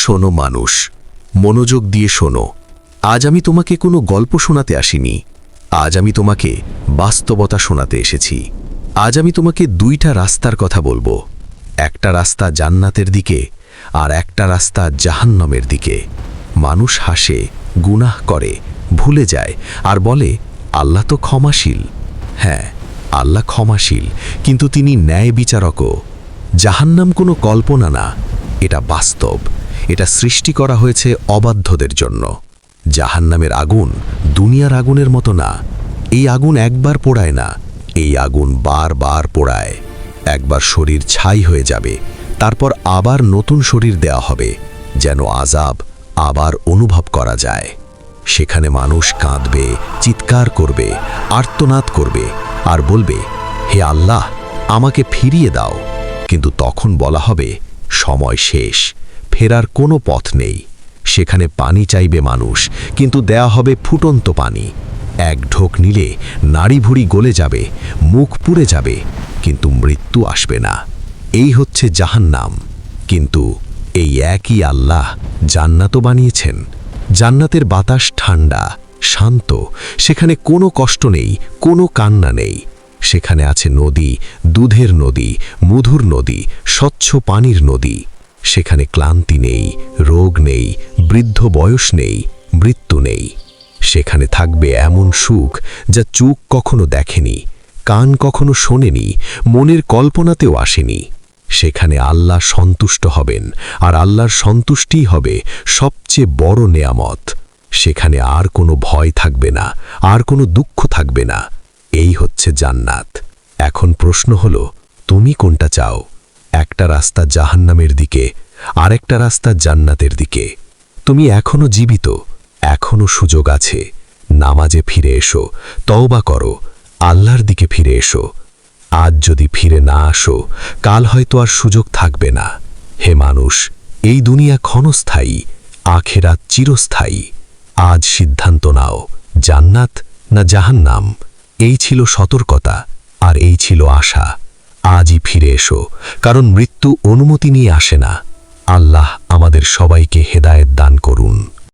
শোনো মানুষ, মনোযোগ দিয়ে শোনো। আজ আমি তোমাকে কোনো গল্প শোনাতে আসিনি। আজ আমি তোমাকে বাস্তবতা শোনাতে এসেছি। আজ আমি তোমাকে দুইটা রাস্তার কথা বলবো। একটা রাস্তা জান্নাতের দিকে, আর একটা রাস্তা জাহান্নামের দিকে। মানুষ হাসে, গুনাহ করে, ভুলে যায় আর বলে আল্লাহ তো ক্ষমাশীল। হ্যাঁ, আল্লাহ ক্ষমাশীল, কিন্তু তিনি ন্যায় বিচারকও। জাহান্নাম কোনো কল্পনা না, এটা বাস্তব। এটা সৃষ্টি করা হয়েছে অবাধ্যদের জন্য। জাহান্নামের আগুন দুনিয়ার আগুনের মতো না। এই আগুন একবার পোড়ায় না, এই আগুন বারবার পোড়ায়। একবার শরীর ছাই হয়ে যাবে, তারপর আবার নতুন শরীর দেয়া হবে, যেন আযাব আবার অনুভব করা যায়। সেখানে মানুষ কাঁদবে, চিৎকার করবে, আর্তনাদ করবে আর বলবে, হে আল্লাহ, আমাকে ফিরিয়ে দাও। কিন্তু তখন বলা হবে, সময় শেষ, ফেরার কোনো পথ নেই। সেখানে পানি চাইবে মানুষ, কিন্তু দেয়া হবে ফুটন্ত পানি। এক ঢোক নিলে নাড়ি ভুড়ি গলে যাবে, মুখ পুড়ে যাবে, কিন্তু মৃত্যু আসবে না। এই হচ্ছে জাহান্নাম। কিন্তু এই একই আল্লাহ জান্নাতও বানিয়েছেন। জান্নাতের বাতাস ঠান্ডা, শান্ত, সেখানে কোনো কষ্ট নেই, কোনো কান্না নেই। সেখানে আছে নদী, দুধের নদী, মধুর নদী, স্বচ্ছ পানির নদী। সেখানে ক্লান্তি নেই, রোগ নেই, বৃদ্ধ বয়স নেই, মৃত্যু নেই। সেখানে থাকবে এমন সুখ যা চোখ কখনো দেখেনি, কান কখনো শোনেনি, মনের কল্পনাতেও আসেনি। সেখানে আল্লাহ সন্তুষ্ট হবেন, আর আল্লাহর সন্তুষ্টিই হবে সবচেয়ে বড় নেয়ামত। সেখানে আর কোনো ভয় থাকবে না, আর কোনো দুঃখ থাকবে না। এই হচ্ছে জান্নাত। এখন প্রশ্ন হলো, তুমি কোনটা চাও? একটা রাস্তা জাহান্নামের দিকে, আরেকটা রাস্তা জান্নাতের দিকে। তুমি এখনো জীবিত, এখনো সুযোগ আছে। নামাজে ফিরে এসো, তওবা করো, আল্লাহর দিকে ফিরে এসো। আজ যদি ফিরে না আসো, কাল হয়তো আর সুযোগ থাকবে না। হে মানুষ, এই দুনিয়া ক্ষণস্থায়ী, আখিরাত চিরস্থায়ী। আজ সিদ্ধান্ত নাও, জান্নাত না জাহান্নাম। এই ছিল সতর্কতা, আর এই ছিল আশা। আজই ফিরে এসো, কারণ মৃত্যু অনুমতি নিয়ে আসে না। আল্লাহ আমাদের সবাইকে হেদায়েত দান করুন।